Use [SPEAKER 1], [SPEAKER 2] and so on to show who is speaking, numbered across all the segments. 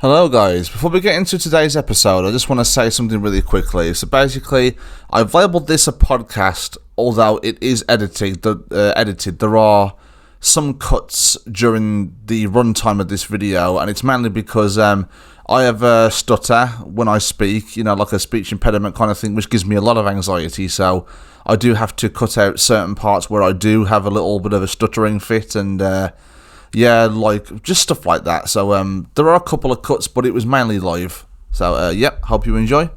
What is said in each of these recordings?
[SPEAKER 1] Hello guys, before we get into today's episode, I just want to say something really quickly. So basically, I've labelled this a podcast, although it is edited. There are some cuts during the runtime of this video, and it's mainly because I have a stutter when I speak, like a speech impediment kind of thing, which gives me a lot of anxiety, so I do have to cut out certain parts where I do have a little bit of a stuttering fit, and just stuff like that. So there are a couple of cuts, but it was mainly live. So hope you enjoy.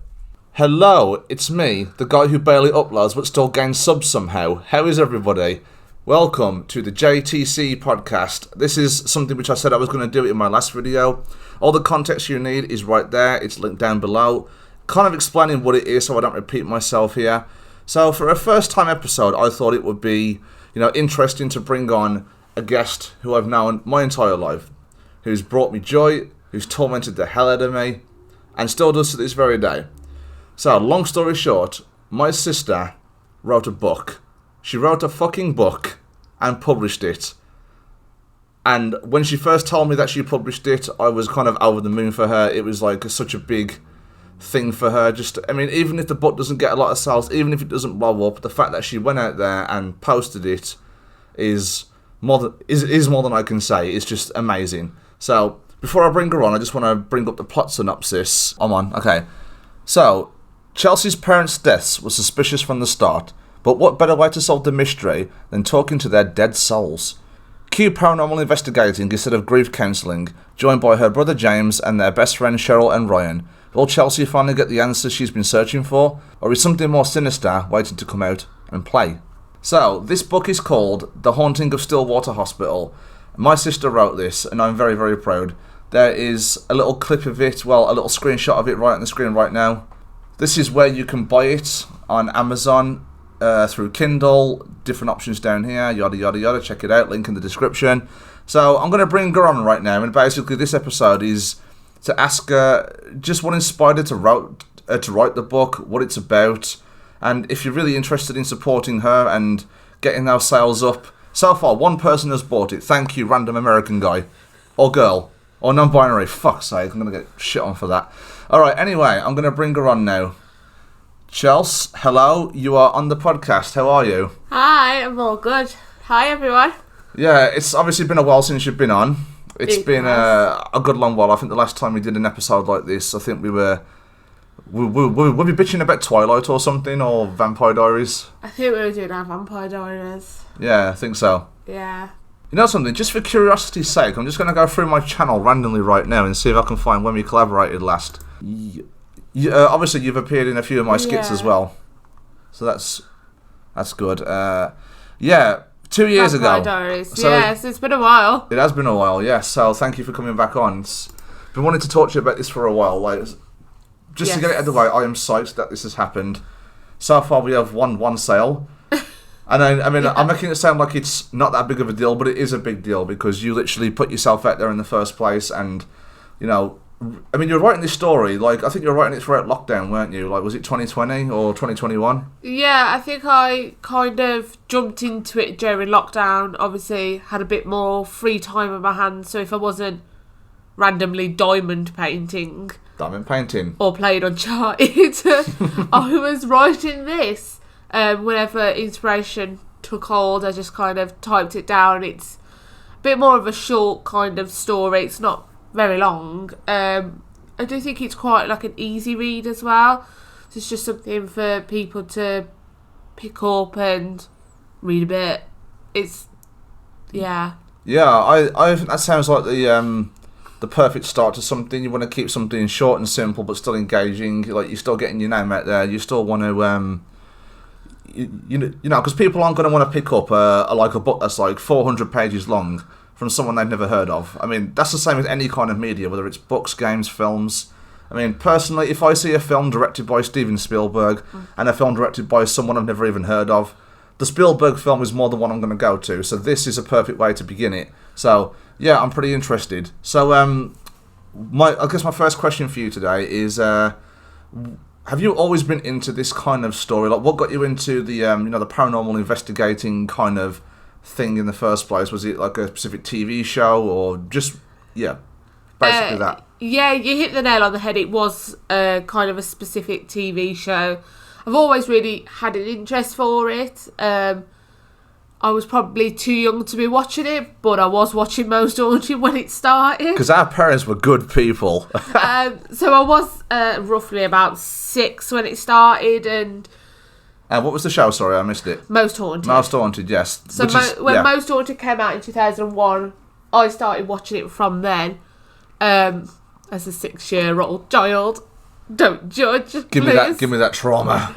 [SPEAKER 1] Hello, it's me, the guy who barely uploads but still gains subs somehow. How is everybody? Welcome to the JTC podcast. This is something which I said I was going to do in my last video. All the context you need is right there. It's linked down below. Kind of explaining what it is so I don't repeat myself here. So for a first time episode, I thought it would be, interesting to bring on a guest who I've known my entire life, who's brought me joy, who's tormented the hell out of me, and still does to this very day. So, long story short, my sister wrote a book. She wrote a fucking book and published it. And when she first told me that she published it, I was kind of over the moon for her. It was like such a big thing for her. Even if the book doesn't get a lot of sales, even if it doesn't blow up, the fact that she went out there and posted it is more than I can say. It's just amazing. So, before I bring her on, I just want to bring up the plot synopsis. I'm on. Okay. So, Chelsea's parents' deaths were suspicious from the start, but what better way to solve the mystery than talking to their dead souls? Cue paranormal investigating instead of grief counselling, joined by her brother James and their best friend Cheryl and Ryan. Will Chelsea finally get the answers she's been searching for, or is something more sinister waiting to come out and play? So, this book is called The Haunting of Stillwater Hosptial. My sister wrote this, and I'm very, very proud. There is a little clip of it, a little screenshot of it right on the screen right now. This is where you can buy it on Amazon through Kindle, different options down here, yada, yada, yada. Check it out, link in the description. So, I'm going to bring her on right now, and basically this episode is to ask her just what inspired her to write the book, what it's about. And if you're really interested in supporting her and getting our sales up, so far one person has bought it. Thank you, random American guy. Or girl. Or non-binary. Fuck's sake, I'm going to get shit on for that. Alright, anyway, I'm going to bring her on now. Chels, hello, you are on the podcast. How are you?
[SPEAKER 2] Hi, I'm all good. Hi, everyone.
[SPEAKER 1] Yeah, it's obviously been a while since you've been on. It's been a good long while. I think the last time we did an episode like this, I think we were bitching about Twilight or something, or Vampire Diaries?
[SPEAKER 2] I think we were doing our Vampire Diaries.
[SPEAKER 1] Yeah, I think so.
[SPEAKER 2] Yeah.
[SPEAKER 1] You know something, just for curiosity's sake, I'm just going to go through my channel randomly right now and see if I can find when we collaborated last. Obviously, you've appeared in a few of my skits as well. So that's good. 2 years ago.
[SPEAKER 2] Vampire Diaries. So yes, it's been a while.
[SPEAKER 1] It has been a while, yes. So thank you for coming back on. Been wanting to talk to you about this for a while. Just to get it out of the way, I am psyched that this has happened. So far, we have one sale. And I'm making it sound like it's not that big of a deal, but it is a big deal because you literally put yourself out there in the first place. And, you're writing this story, I think you were writing it throughout lockdown, weren't you? Was it 2020 or 2021?
[SPEAKER 2] Yeah, I think I kind of jumped into it during lockdown. Obviously, had a bit more free time on my hands, so if I wasn't randomly diamond painting or playing Uncharted, I was writing this. Whenever inspiration took hold, I just kind of typed it down. It's a bit more of a short kind of story. It's not very long. I do think it's quite an easy read as well. So it's just something for people to pick up and read a bit. Yeah,
[SPEAKER 1] I think that sounds like the perfect start to something. You want to keep something short and simple but still engaging. You're still getting your name out there. You still want to because people aren't going to want to pick up a book that's 400 pages long from someone they've never heard of. That's the same with any kind of media, whether it's books, games, films. Personally, if I see a film directed by Steven Spielberg and a film directed by someone I've never even heard of, the Spielberg film is more the one I'm going to go to. So this is a perfect way to begin it. So yeah, I'm pretty interested. So I guess my first question for you today is, have you always been into this kind of story? What got you into the the paranormal investigating kind of thing in the first place? Was it a specific TV show or just basically that?
[SPEAKER 2] Yeah, you hit the nail on the head. It was kind of a specific TV show. I've always really had an interest for it. I was probably too young to be watching it, but I was watching Most Haunted when it started.
[SPEAKER 1] Because our parents were good people.
[SPEAKER 2] So I was roughly about 6 when it started, and...
[SPEAKER 1] what was the show? Sorry, I missed it.
[SPEAKER 2] Most Haunted.
[SPEAKER 1] Most Haunted, yes.
[SPEAKER 2] So when Most Haunted came out in 2001, I started watching it from then. As a 6-year-old child. Don't judge,
[SPEAKER 1] Give me that trauma.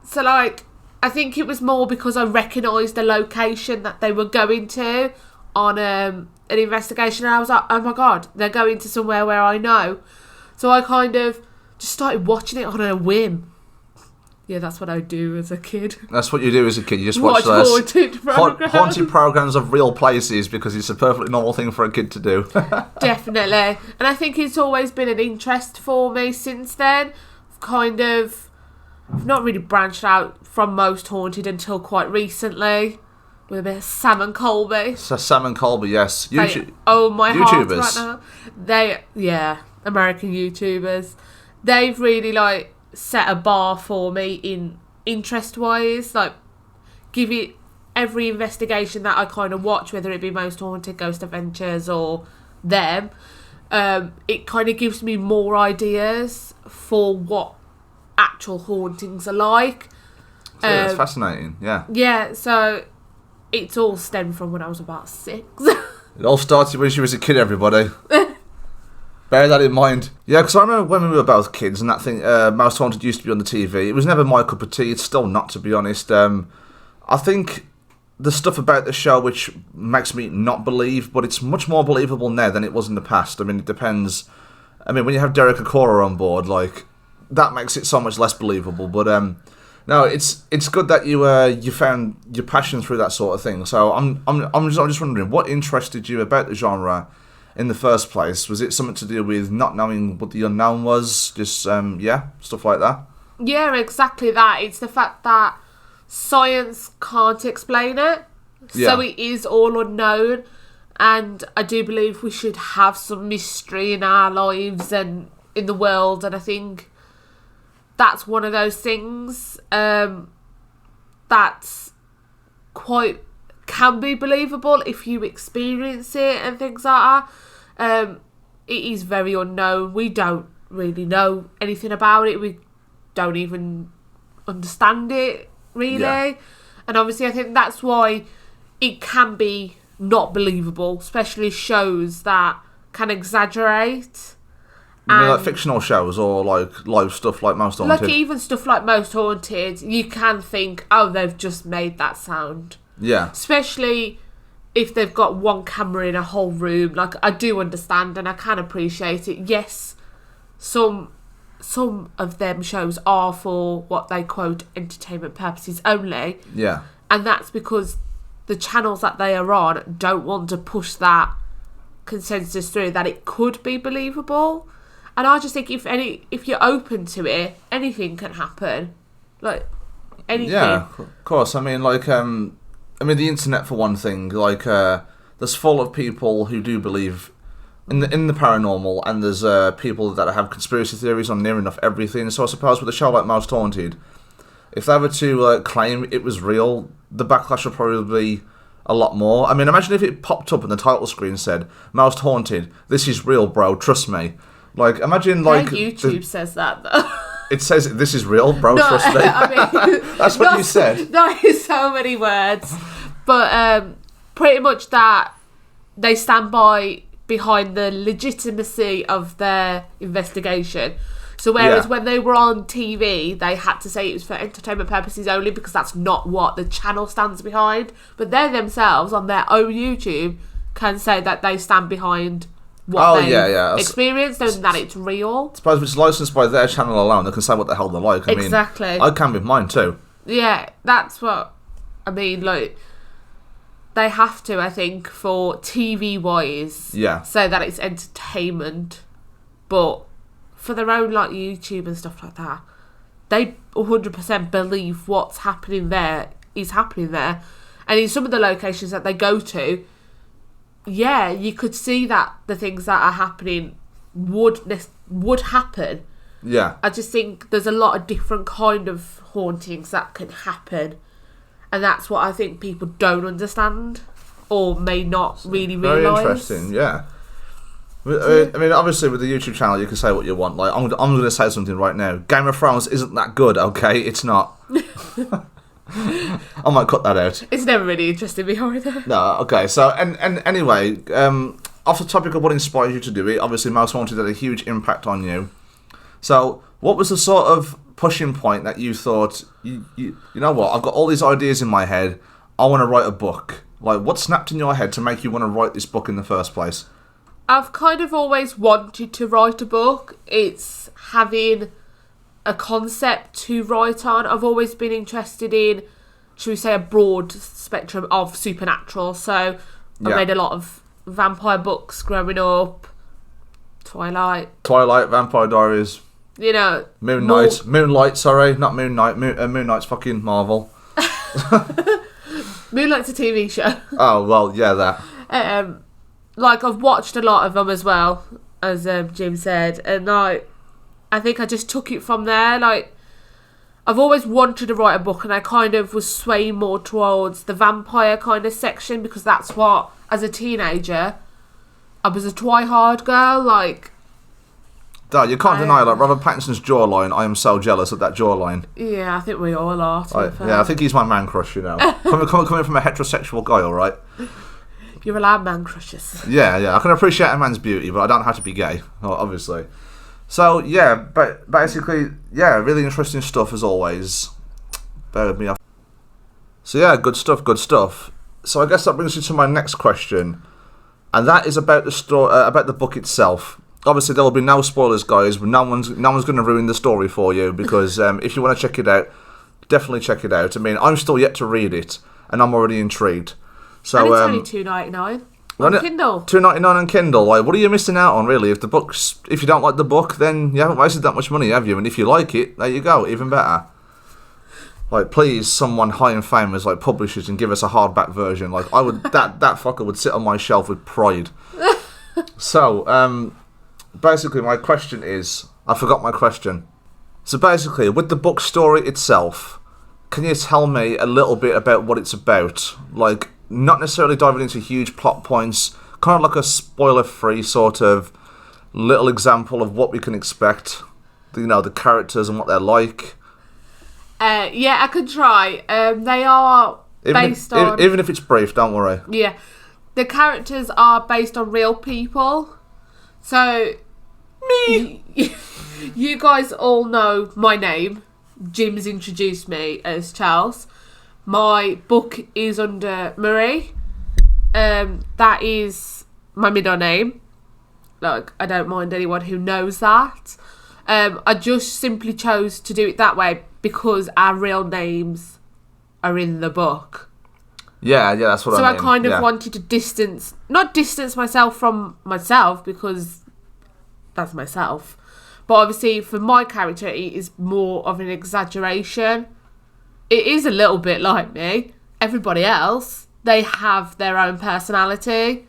[SPEAKER 2] So, like, I think it was more because I recognised the location that they were going to on an investigation, and I was like, oh my god, they're going to somewhere where I know. So I kind of just started watching it on a whim. Yeah, that's what I do as a kid.
[SPEAKER 1] That's what you do as a kid. You just watch those
[SPEAKER 2] haunted programs.
[SPEAKER 1] Haunted programs of real places because it's a perfectly normal thing for a kid to do.
[SPEAKER 2] Definitely. And I think it's always been an interest for me since then. I've not really branched out from Most Haunted until quite recently. With a bit of Sam and Colby.
[SPEAKER 1] So Sam and Colby, yes.
[SPEAKER 2] My YouTubers. Heart right now. American YouTubers. They've really, like, set a bar for me in interest-wise. Like, give it every investigation that I kind of watch, whether it be Most Haunted, Ghost Adventures, or them. It kind of gives me more ideas for what actual hauntings are like.
[SPEAKER 1] So that's fascinating, yeah.
[SPEAKER 2] Yeah, so it's all stemmed from when I was about 6.
[SPEAKER 1] It all started when she was a kid, everybody. Bear that in mind. Yeah, because I remember when we were both kids and that thing, Most Haunted used to be on the TV. It was never my cup of tea. It's still not, to be honest. I think the stuff about the show which makes me not believe, but it's much more believable now than it was in the past. I mean, it depends. I mean, when you have Derek Acora on board, like, that makes it so much less believable. But no, it's good that you found your passion through that sort of thing. So I'm just wondering, what interested you about the genre in the first place? Was it something to do with not knowing what the unknown was? Just, stuff like that?
[SPEAKER 2] Yeah, exactly that. It's the fact that science can't explain it. Yeah. So it is all unknown. And I do believe we should have some mystery in our lives and in the world. And I think that's one of those things that's quite... can be believable if you experience it and things like that. It is very unknown. We don't really know anything about it. We don't even understand it, really. Yeah. And obviously I think that's why it can be not believable, especially shows that can exaggerate.
[SPEAKER 1] You mean like fictional shows or like live stuff like Most Haunted?
[SPEAKER 2] Like even stuff like Most Haunted, you can think, oh, they've just made that sound.
[SPEAKER 1] Yeah.
[SPEAKER 2] Especially if they've got one camera in a whole room. Like, I do understand and I can appreciate it. Yes, some of them shows are for what they quote entertainment purposes only.
[SPEAKER 1] Yeah.
[SPEAKER 2] And that's because the channels that they are on don't want to push that consensus through that it could be believable. And I just think if you're open to it, anything can happen. Like, anything.
[SPEAKER 1] Yeah, of course. I mean, like, the internet, for one thing, like, there's full of people who do believe in the paranormal, and there's people that have conspiracy theories on near enough everything. So I suppose with a show like Most Haunted, if they were to claim it was real, the backlash would probably be a lot more. I mean, imagine if it popped up and the title screen said, Most Haunted, this is real, bro, trust me. Like, imagine, like...
[SPEAKER 2] YouTube says that, though.
[SPEAKER 1] It says, this is real, bro, trust me. I mean... That's what you said.
[SPEAKER 2] That is so many words. But pretty much that they stand behind the legitimacy of their investigation. So whereas when they were on TV, they had to say it was for entertainment purposes only because that's not what the channel stands behind. But they themselves, on their own YouTube, can say that they stand behind what they've experienced and that it's real. I
[SPEAKER 1] suppose if it's licensed by their channel alone, they can say what the hell they like.
[SPEAKER 2] Exactly.
[SPEAKER 1] I can with mine too.
[SPEAKER 2] Yeah, that's what I mean. Like, they have to, I think, for TV-wise, say that it's entertainment. But for their own, like, YouTube and stuff like that, they 100% believe what's happening there is happening there. And in some of the locations that they go to, yeah, you could see that the things that are happening would happen.
[SPEAKER 1] Yeah.
[SPEAKER 2] I just think there's a lot of different kind of hauntings that can happen, and that's what I think people don't understand or may not really realise.
[SPEAKER 1] Very interesting, yeah. I mean, obviously, with the YouTube channel, you can say what you want. Like, I'm going to say something right now. Game of Thrones isn't that good, okay? It's not. I might cut that out.
[SPEAKER 2] It's never really interested me either.
[SPEAKER 1] No, okay. So, and anyway, off the topic of what inspires you to do it, obviously, Most Wanted had a huge impact on you. So, what was the sort of pushing point that you thought, you know what, I've got all these ideas in my head, I want to write a book? Like, what snapped in your head to make you want to write this book in the first place?
[SPEAKER 2] I've kind of always wanted to write a book. It's having a concept to write on. I've always been interested in, should we say, a broad spectrum of supernatural. So I read a lot of vampire books growing up. Twilight,
[SPEAKER 1] Vampire Diaries.
[SPEAKER 2] You know,
[SPEAKER 1] Moonlight, sorry, not Moon Knight. Moonlight's fucking Marvel.
[SPEAKER 2] Moonlight's a TV show.
[SPEAKER 1] Oh, well, yeah, that.
[SPEAKER 2] Like, I've watched a lot of them as well, as Jim said, and I think I just took it from there. Like, I've always wanted to write a book, and I kind of was swaying more towards the vampire kind of section, because that's what, as a teenager, I was a try-hard girl, like...
[SPEAKER 1] Dad, you can't deny, like, Robert Pattinson's jawline, I am so jealous of that jawline.
[SPEAKER 2] Yeah, I think we all are,
[SPEAKER 1] I think he's my man crush, you know. coming from a heterosexual guy, alright?
[SPEAKER 2] You're allowed man crushes.
[SPEAKER 1] Yeah, I can appreciate a man's beauty, but I don't have to be gay, obviously. So, yeah, but basically, yeah, really interesting stuff as always. Bear with me. So, yeah, good stuff. So, I guess that brings you to my next question, and that is about the story, about the book itself. Obviously, there will be no spoilers, guys. No one's going to ruin the story for you, because if you want to check it out, definitely check it out. I mean, I'm still yet to read it, and I'm already intrigued. So,
[SPEAKER 2] and it's only $2.99 on Kindle.
[SPEAKER 1] $2.99 on Kindle. Like, what are you missing out on, really? If you don't like the book, then you haven't wasted that much money, have you? And if you like it, there you go, even better. Like, please, someone high and famous, like, publish it and give us a hardback version. Like, I would, that fucker would sit on my shelf with pride. So, basically, my question is, I forgot my question. So basically, with the book story itself, can you tell me a little bit about what it's about? Like, not necessarily diving into huge plot points, kind of like a spoiler-free sort of little example of what we can expect. You know, the characters and what they're like.
[SPEAKER 2] Yeah, I could try. They are based on...
[SPEAKER 1] Even if it's brief, don't worry.
[SPEAKER 2] Yeah. The characters are based on real people. So... Me! You guys all know my name. Jim's introduced me as Charles. My book is under Marie. That is my middle name. Like, I don't mind anyone who knows that. I just simply chose to do it that way because our real names are in the book.
[SPEAKER 1] Yeah, that's what I mean.
[SPEAKER 2] So I kind of wanted to not distance myself from myself, because that's myself. But obviously, for my character, it is more of an exaggeration. It is a little bit like me. Everybody else, they have their own personality.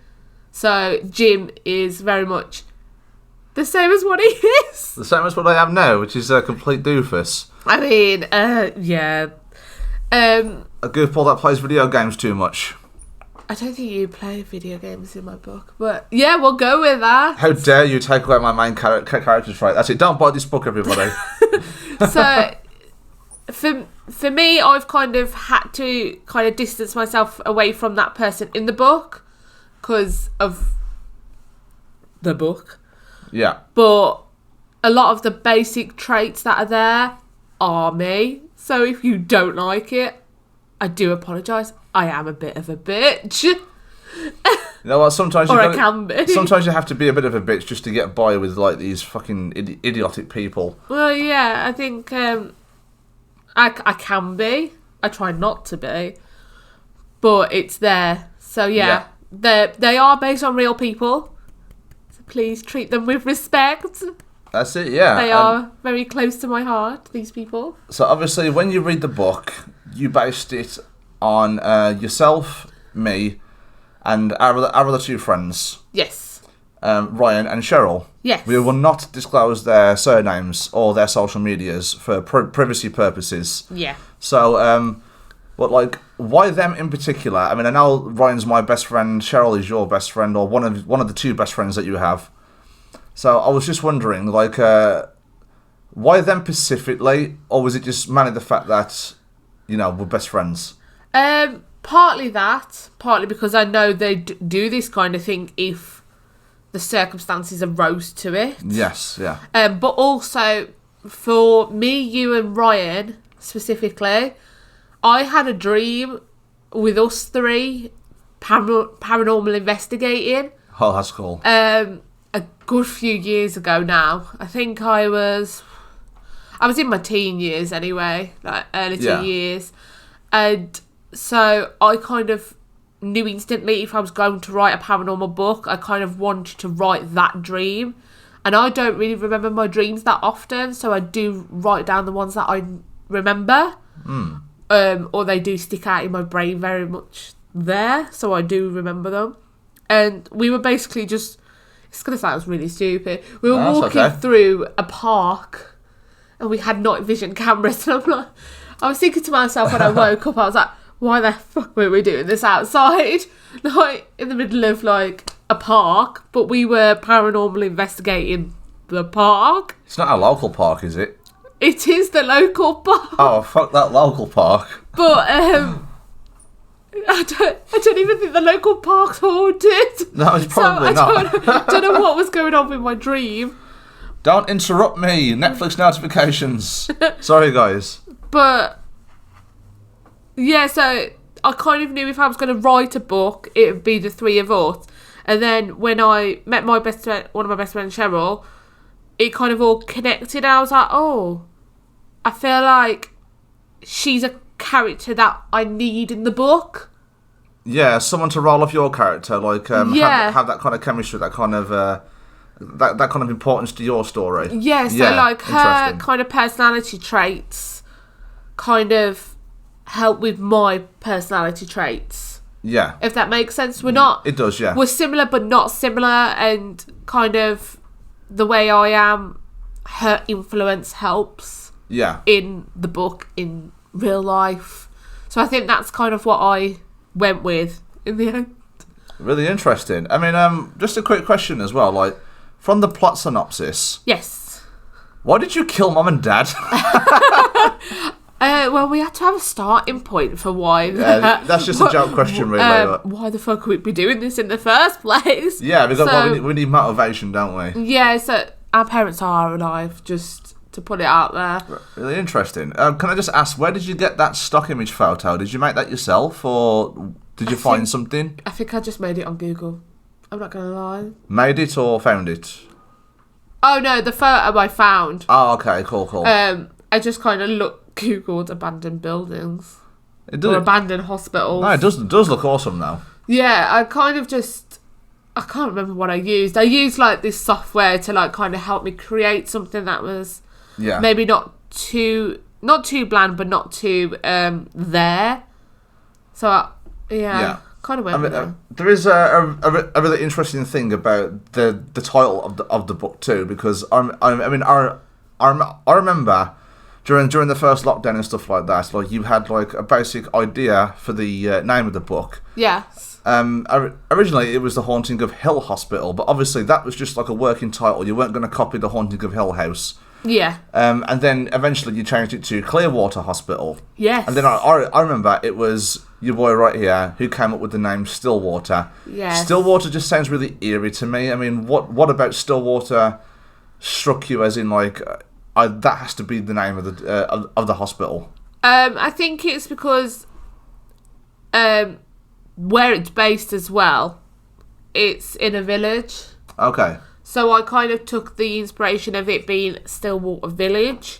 [SPEAKER 2] So Jim is very much the same as what he is.
[SPEAKER 1] The same as what I am now, which is a complete doofus.
[SPEAKER 2] I mean, yeah.
[SPEAKER 1] A goofball that plays video games too much.
[SPEAKER 2] I don't think you play video games in my book, but yeah, we'll go with that.
[SPEAKER 1] How dare you take away my main character's right? That's it. Don't buy this book, everybody.
[SPEAKER 2] So, for me, I've kind of had to kind of distance myself away from that person in the book because of the book.
[SPEAKER 1] Yeah.
[SPEAKER 2] But a lot of the basic traits that are there are me. So if you don't like it, I do apologise. I am a bit of a bitch.
[SPEAKER 1] You know what? Sometimes
[SPEAKER 2] I can be.
[SPEAKER 1] Sometimes you have to be a bit of a bitch just to get by with like these fucking idiotic people.
[SPEAKER 2] Well, yeah, I think I can be. I try not to be, but it's there. So yeah. They are based on real people. So please treat them with respect.
[SPEAKER 1] That's it. Yeah,
[SPEAKER 2] they are very close to my heart. These people.
[SPEAKER 1] So obviously, when you read the book, you based it on yourself, me, and our other two friends.
[SPEAKER 2] Yes.
[SPEAKER 1] Ryan and Cheryl.
[SPEAKER 2] Yes.
[SPEAKER 1] We will not disclose their surnames or their social medias for privacy purposes.
[SPEAKER 2] Yeah.
[SPEAKER 1] So, but like, why them in particular? I mean, I know Ryan's my best friend, Cheryl is your best friend, or one of the two best friends that you have. So I was just wondering, like, why them specifically, or was it just mainly the fact that, we're best friends?
[SPEAKER 2] Partly that, partly because I know they do this kind of thing if the circumstances arose to it.
[SPEAKER 1] Yes, yeah.
[SPEAKER 2] But also, for me, you and Ryan, specifically, I had a dream with us three paranormal investigating.
[SPEAKER 1] Oh, that's cool.
[SPEAKER 2] A good few years ago now. I think I was in my teen years anyway, like early teen years. And so I kind of knew instantly if I was going to write a paranormal book, I kind of wanted to write that dream. And I don't really remember my dreams that often, so I do write down the ones that I remember. Or they do stick out in my brain very much there, so I do remember them. And we were basically just, it's going to sound really stupid, we were walking through a park and we had night vision cameras, and I was thinking to myself when I woke up, I was like, why the fuck were we doing this outside? Like, in the middle of, like, a park, but we were paranormal investigating the park.
[SPEAKER 1] It's not a local park, is it?
[SPEAKER 2] It is the local park.
[SPEAKER 1] Oh, fuck that local park.
[SPEAKER 2] But, I don't even think the local park's haunted.
[SPEAKER 1] No, it's probably not.
[SPEAKER 2] I don't know what was going on with my dream.
[SPEAKER 1] Don't interrupt me. Netflix notifications. Sorry, guys.
[SPEAKER 2] But, yeah, so I kind of knew if I was going to write a book, it would be the three of us. And then when I met one of my best friends, Cheryl, it kind of all connected. I was like, oh, I feel like she's a character that I need in the book.
[SPEAKER 1] Yeah, someone to roll off your character, like have that kind of chemistry, that kind of that kind of importance to your story.
[SPEAKER 2] Yeah, so like her kind of personality traits kind of help with my personality traits.
[SPEAKER 1] Yeah.
[SPEAKER 2] If that makes sense. We're not...
[SPEAKER 1] It does, yeah.
[SPEAKER 2] We're similar but not similar, and kind of the way I am, her influence helps.
[SPEAKER 1] Yeah.
[SPEAKER 2] In the book, in real life. So I think that's kind of what I went with in the end.
[SPEAKER 1] Really interesting. I mean, just a quick question as well, like, from the plot synopsis.
[SPEAKER 2] Yes.
[SPEAKER 1] Why did you kill Mum and Dad?
[SPEAKER 2] Well, we had to have a starting point for why.
[SPEAKER 1] That's just a joke question, really.
[SPEAKER 2] Why the fuck would we be doing this in the first place?
[SPEAKER 1] Yeah, because we need motivation, don't we?
[SPEAKER 2] Yeah, so our parents are alive, just to put it out there.
[SPEAKER 1] Really interesting. Can I just ask, where did you get that stock image photo? Did you make that yourself, or did you find something?
[SPEAKER 2] I think I just made it on Google. I'm not going to lie.
[SPEAKER 1] Made it or found it?
[SPEAKER 2] Oh, no, the photo I found.
[SPEAKER 1] Oh, okay, cool.
[SPEAKER 2] I just kind of Googled abandoned buildings. Or abandoned hospitals.
[SPEAKER 1] No, it does look awesome now.
[SPEAKER 2] Yeah, I kind of just... I can't remember what I used. I used, like, this software to, like, kind of help me create something that was maybe not too bland, but not too there. So, kind of went with it.
[SPEAKER 1] There is a really interesting thing about the title of the book too, because I remember during the first lockdown and stuff like that, like you had like a basic idea for the name of the book.
[SPEAKER 2] Yes.
[SPEAKER 1] Originally it was The Haunting of Hill Hospital, but obviously that was just like a working title. You weren't going to copy The Haunting of Hill House.
[SPEAKER 2] Yeah.
[SPEAKER 1] And then eventually you changed it to Clearwater Hospital.
[SPEAKER 2] Yes.
[SPEAKER 1] And then I remember it was your boy right here who came up with the name Stillwater.
[SPEAKER 2] Yes.
[SPEAKER 1] Stillwater just sounds really eerie to me. I mean, what about Stillwater struck you as in like that has to be the name of the hospital?
[SPEAKER 2] I think it's because where it's based as well, it's in a village.
[SPEAKER 1] Okay.
[SPEAKER 2] So I kind of took the inspiration of it being Stillwater Village,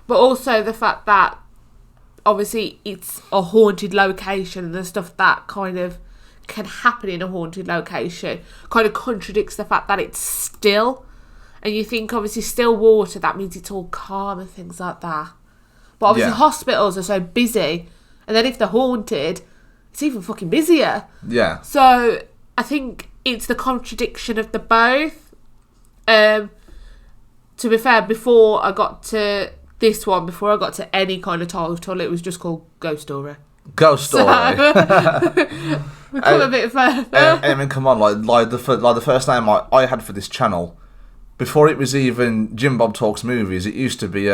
[SPEAKER 2] but also the fact that obviously it's a haunted location, and the stuff that kind of can happen in a haunted location kind of contradicts the fact that it's still. And you think obviously still water, that means it's all calm and things like that. But obviously hospitals are so busy, and then if they're haunted, it's even fucking busier.
[SPEAKER 1] Yeah.
[SPEAKER 2] So I think it's the contradiction of the both. To be fair, before I got to this one, before I got to any kind of title, it was just called Ghost Story.
[SPEAKER 1] Ghost Story.
[SPEAKER 2] We come a bit further.
[SPEAKER 1] I mean, come on, like the first name I had for this channel, before it was even Jim Bob Talks Movies, it used to be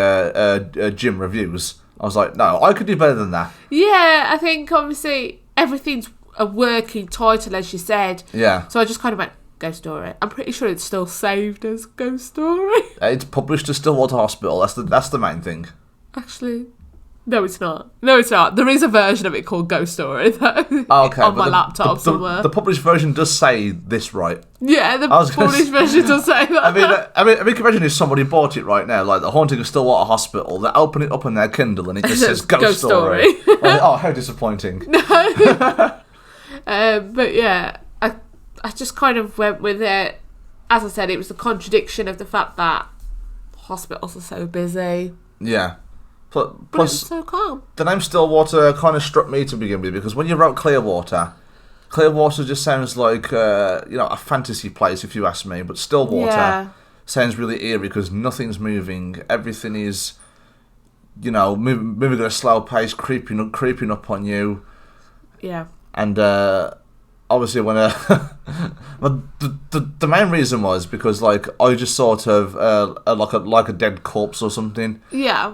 [SPEAKER 1] Jim Reviews. I was like, no, I could do better than that.
[SPEAKER 2] Yeah, I think obviously everything's a working title, as you said.
[SPEAKER 1] Yeah.
[SPEAKER 2] So I just kind of went, Ghost Story. I'm pretty sure it's still saved as Ghost Story.
[SPEAKER 1] It's published as Stillwater Hospital. That's the main thing.
[SPEAKER 2] Actually, no, it's not. No, it's not. There is a version of it called Ghost Story, though.
[SPEAKER 1] Okay,
[SPEAKER 2] on my laptop somewhere.
[SPEAKER 1] The published version does say this, right?
[SPEAKER 2] Yeah, the published version does say that.
[SPEAKER 1] I mean, can you imagine if somebody bought it right now, like The Haunting of Stillwater Hospital, they open it up on their Kindle and it just says Ghost Story. Like, oh, how disappointing.
[SPEAKER 2] But yeah, I just kind of went with it. As I said, it was the contradiction of the fact that hospitals are so busy.
[SPEAKER 1] Yeah.
[SPEAKER 2] But
[SPEAKER 1] Plus,
[SPEAKER 2] it's so calm.
[SPEAKER 1] The name Stillwater kind of struck me to begin with, because when you wrote Clearwater just sounds like a fantasy place, if you ask me. But Stillwater sounds really eerie because nothing's moving. Everything is, moving at a slow pace, creeping up on you.
[SPEAKER 2] Yeah.
[SPEAKER 1] And obviously, when the main reason was because I just sort of like a dead corpse or something.
[SPEAKER 2] Yeah.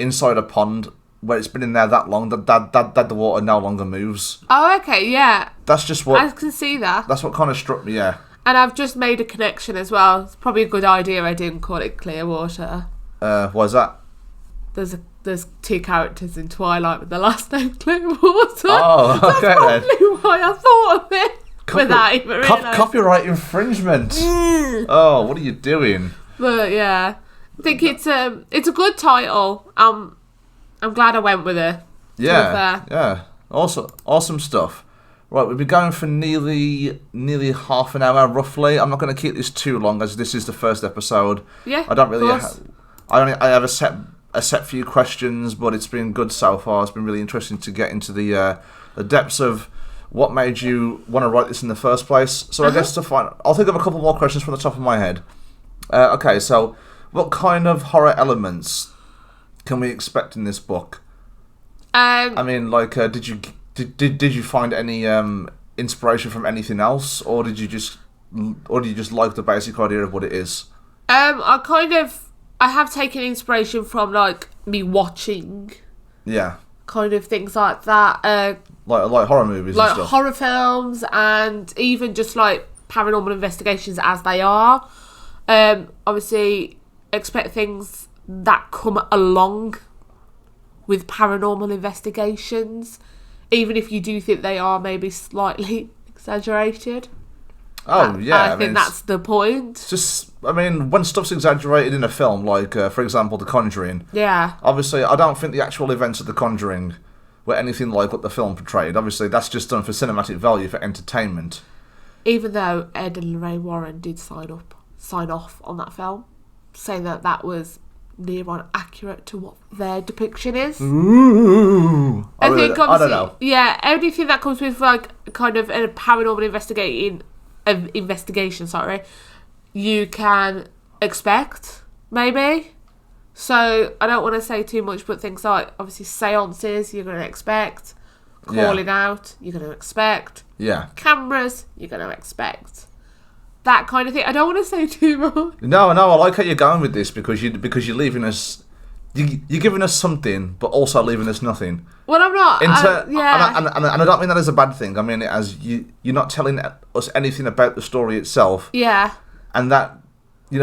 [SPEAKER 1] Inside a pond where it's been in there that long that the water no longer moves.
[SPEAKER 2] Oh, okay, yeah.
[SPEAKER 1] That's just what
[SPEAKER 2] I can see that.
[SPEAKER 1] That's what kind of struck me, yeah.
[SPEAKER 2] And I've just made a connection as well. It's probably a good idea I didn't call it Clearwater.
[SPEAKER 1] Why's that?
[SPEAKER 2] There's two characters in Twilight with the last name Clearwater.
[SPEAKER 1] Oh, okay.
[SPEAKER 2] That's probably why I thought of it. Without even realising.
[SPEAKER 1] Copyright infringement. Oh, what are you doing?
[SPEAKER 2] But yeah, I think it's a good title. I'm glad I went with it.
[SPEAKER 1] Yeah. Awesome stuff. Right, we've been going for nearly half an hour, roughly. I'm not going to keep this too long, as this is the first episode.
[SPEAKER 2] Yeah,
[SPEAKER 1] I don't really. I have a set few questions, but it's been good so far. It's been really interesting to get into the depths of what made you want to write this in the first place. So I guess I'll think of a couple more questions from the top of my head. Okay, so what kind of horror elements can we expect in this book? I mean, did you find any inspiration from anything else, or did you just like the basic idea of what it is? I have taken inspiration from me watching. Yeah.
[SPEAKER 2] Kind of things like that.
[SPEAKER 1] Like horror movies and stuff.
[SPEAKER 2] Like horror films, and even just paranormal investigations as they are. Obviously, expect things that come along with paranormal investigations, even if you do think they are maybe slightly exaggerated.
[SPEAKER 1] Oh, yeah.
[SPEAKER 2] I think that's the point.
[SPEAKER 1] Just, when stuff's exaggerated in a film, for example, The Conjuring.
[SPEAKER 2] Yeah.
[SPEAKER 1] Obviously, I don't think the actual events of The Conjuring were anything like what the film portrayed. Obviously, that's just done for cinematic value, for entertainment.
[SPEAKER 2] Even though Ed and Lorraine Warren did sign off on that film, saying that was near on accurate to what their depiction is.
[SPEAKER 1] Ooh.
[SPEAKER 2] I think obviously,
[SPEAKER 1] I don't know.
[SPEAKER 2] Yeah, anything that comes with kind of a paranormal investigation, you can expect, maybe. So I don't want to say too much, but things like obviously seances, you're going to expect. Calling out, you're going to expect.
[SPEAKER 1] Yeah.
[SPEAKER 2] Cameras, you're going to expect. That kind of thing. I don't want to say too much.
[SPEAKER 1] No, I like how you're going with this because you're leaving us. You're giving us something, but also leaving us nothing.
[SPEAKER 2] Well, I'm not.
[SPEAKER 1] Yeah. And I don't mean that as a bad thing. I mean it as you're not telling us anything about the story itself.
[SPEAKER 2] Yeah.
[SPEAKER 1] And that,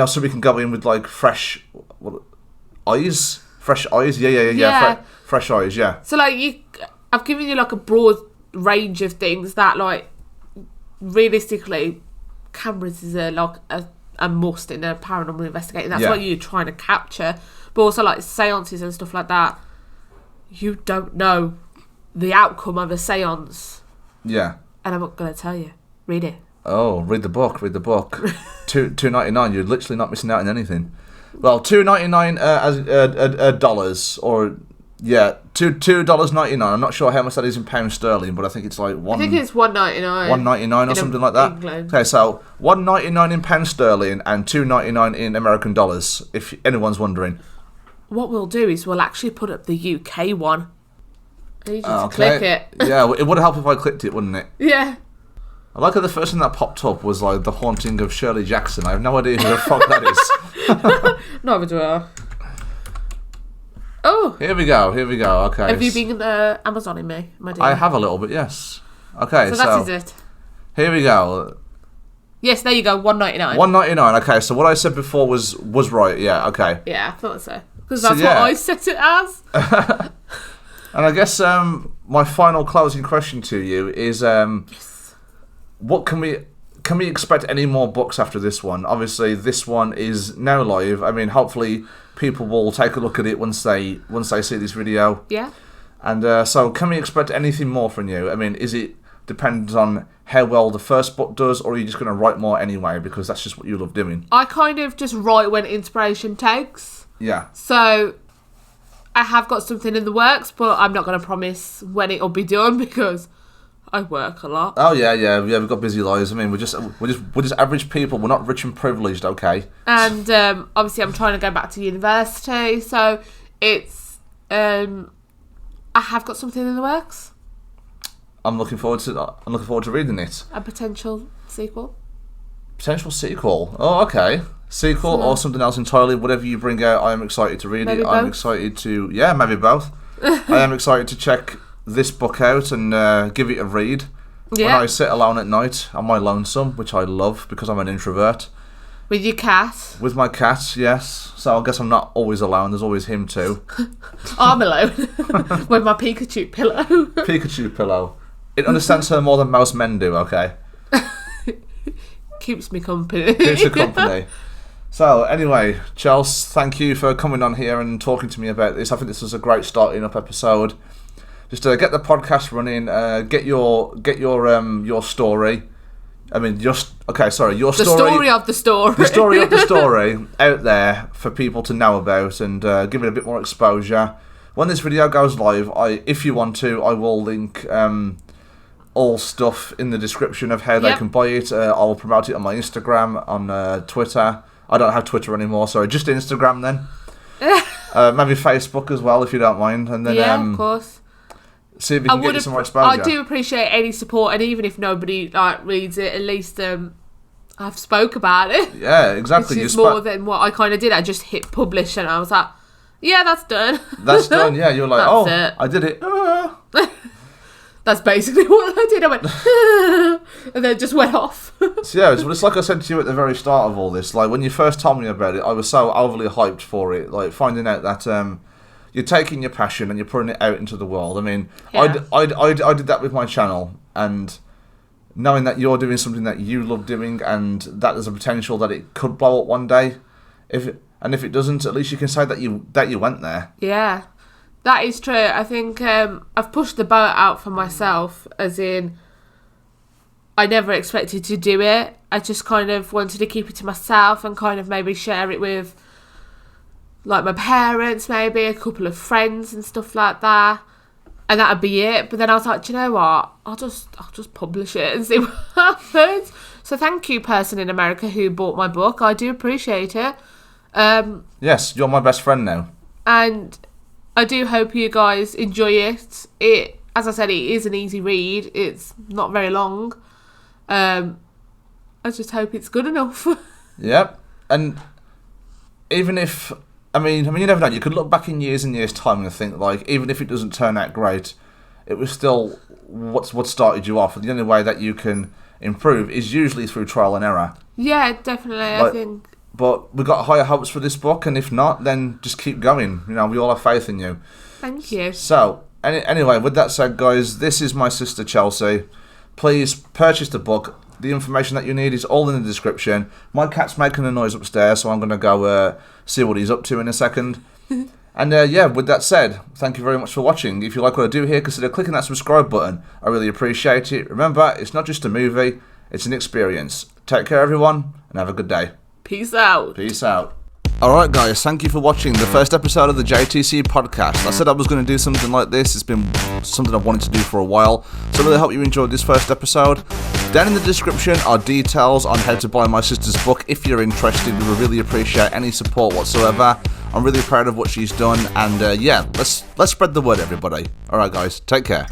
[SPEAKER 1] so we can go in with fresh eyes. Fresh eyes. Yeah. Fresh eyes. Yeah.
[SPEAKER 2] So I've given you a broad range of things that realistically, cameras is a must in a paranormal investigating. That's what you're trying to capture. But also seances and stuff like that, you don't know the outcome of a seance.
[SPEAKER 1] Yeah.
[SPEAKER 2] And I'm not going to tell you. Read it.
[SPEAKER 1] Oh, read the book. $2.99. You're literally not missing out on anything. Well, $2.99 as dollars, or Yeah, $2.99. I'm not sure how much that is in pounds sterling, but I think it's like
[SPEAKER 2] I think it's $1.99.
[SPEAKER 1] $1.99 or something like that.
[SPEAKER 2] England.
[SPEAKER 1] Okay, so $1.99 in pounds sterling and $2.99 in American dollars. If anyone's wondering.
[SPEAKER 2] What we'll do is we'll actually put up the UK one. I need you to click it.
[SPEAKER 1] Yeah, it would help if I clicked it, wouldn't it?
[SPEAKER 2] Yeah.
[SPEAKER 1] I like how the first thing that popped up was like the haunting of Shirley Jackson. I have no idea who the fuck that is.
[SPEAKER 2] Neither do I. Oh.
[SPEAKER 1] Here we go. Okay.
[SPEAKER 2] Have you been Amazoning me, my dear?
[SPEAKER 1] I have a little bit, yes. Okay,
[SPEAKER 2] so that is it.
[SPEAKER 1] Here we go.
[SPEAKER 2] Yes, there you go. $1.99.
[SPEAKER 1] $1.99. Okay, so what I said before was right. Yeah. Okay.
[SPEAKER 2] Yeah, I thought so. Because that's what I set it as.
[SPEAKER 1] And I guess my final closing question to you is,
[SPEAKER 2] yes.
[SPEAKER 1] What can we expect any more books after this one? Obviously, this one is now live. I mean, hopefully people will take a look at it once they see this video.
[SPEAKER 2] Yeah.
[SPEAKER 1] And so, can we expect anything more from you? I mean, is it depends on how well the first book does, or are you just going to write more anyway because that's just what you love doing?
[SPEAKER 2] I kind of just write when inspiration takes.
[SPEAKER 1] Yeah.
[SPEAKER 2] So I have got something in the works, but I'm not going to promise when it'll be done because I work a lot.
[SPEAKER 1] Oh yeah. We've got busy lives. I mean, we're just average people. We're not rich and privileged, okay?
[SPEAKER 2] And obviously, I'm trying to go back to university, so it's I have got something in the works.
[SPEAKER 1] I'm looking forward to reading it.
[SPEAKER 2] A potential sequel.
[SPEAKER 1] Potential sequel. Oh, okay. Sequel or something else entirely. Whatever you bring out, I am excited to read
[SPEAKER 2] maybe
[SPEAKER 1] it.
[SPEAKER 2] Both.
[SPEAKER 1] I'm excited to maybe both. I am excited to check this book out and give it a read. Yeah. When I sit alone at night on my lonesome, which I love because I'm an introvert.
[SPEAKER 2] With your cat.
[SPEAKER 1] With my cat, yes. So I guess I'm not always alone. There's always him too.
[SPEAKER 2] I'm alone. With my Pikachu pillow.
[SPEAKER 1] Pikachu pillow. It understands her more than most men do, okay?
[SPEAKER 2] Keeps me company.
[SPEAKER 1] Keeps you company. So, anyway, Chelsea, thank you for coming on here and talking to me about this. I think this was a great starting up episode. Just to get the podcast running, get your story. I mean, your story.
[SPEAKER 2] The story of the story.
[SPEAKER 1] The story of the story out there for people to know about and give it a bit more exposure. When this video goes live, if you want to, I will link all stuff in the description of how they can buy it. I will promote it on my Instagram, on Twitter. I don't have Twitter anymore, sorry, just Instagram then. Maybe Facebook as well, if you don't mind. And then,
[SPEAKER 2] of course.
[SPEAKER 1] See if we can get you some more exposure.
[SPEAKER 2] I do appreciate any support, and even if nobody reads it, at least I've spoke about it.
[SPEAKER 1] Yeah, exactly.
[SPEAKER 2] Which is more than what I kind of did. I just hit publish, and I was like, yeah, that's done.
[SPEAKER 1] That's done, yeah. You're like, I did it.
[SPEAKER 2] That's basically what I did. I went, and then it just went off.
[SPEAKER 1] So yeah, it's like I said to you at the very start of all this. Like, when you first told me about it, I was so overly hyped for it. Like, finding out that you're taking your passion and you're putting it out into the world. I mean, I did that with my channel, and knowing that you're doing something that you love doing and that there's a potential that it could blow up one day, if it doesn't, at least you can say that you went there.
[SPEAKER 2] Yeah, that is true. I think I've pushed the boat out for myself, as in I never expected to do it. I just kind of wanted to keep it to myself and kind of maybe share it with like my parents, maybe a couple of friends and stuff like that, and that'd be it. But then I was like, do you know what? I'll just publish it and see what happens. So thank you, person in America who bought my book. I do appreciate it.
[SPEAKER 1] Yes, you're my best friend now.
[SPEAKER 2] And I do hope you guys enjoy it. It, as I said, it is an easy read. It's not very long. I just hope it's good enough.
[SPEAKER 1] Yep. And even if, I mean, you never know. You could look back in years and years' time and think, like, even if it doesn't turn out great, it was still what started you off. And the only way that you can improve is usually through trial and error.
[SPEAKER 2] Yeah, definitely. I think.
[SPEAKER 1] But we've got higher hopes for this book, and if not, then just keep going. You know, we all have faith in you.
[SPEAKER 2] Thank you.
[SPEAKER 1] So, anyway, with that said, guys, this is my sister Chelsea. Please purchase the book. The information that you need is all in the description. My cat's making a noise upstairs, so I'm going to go see what he's up to in a second. And with that said, thank you very much for watching. If you like what I do here, consider clicking that subscribe button. I really appreciate it. Remember, it's not just a movie, it's an experience. Take care, everyone, and have a good day.
[SPEAKER 2] Peace out.
[SPEAKER 1] Peace out. Alright guys, thank you for watching the first episode of the JTC podcast. I said I was going to do something like this. It's been something I've wanted to do for a while. So I really hope you enjoyed this first episode. Down in the description are details on how to buy my sister's book if you're interested. We would really appreciate any support whatsoever. I'm really proud of what she's done, and yeah, let's spread the word, everybody. Alright guys, take care.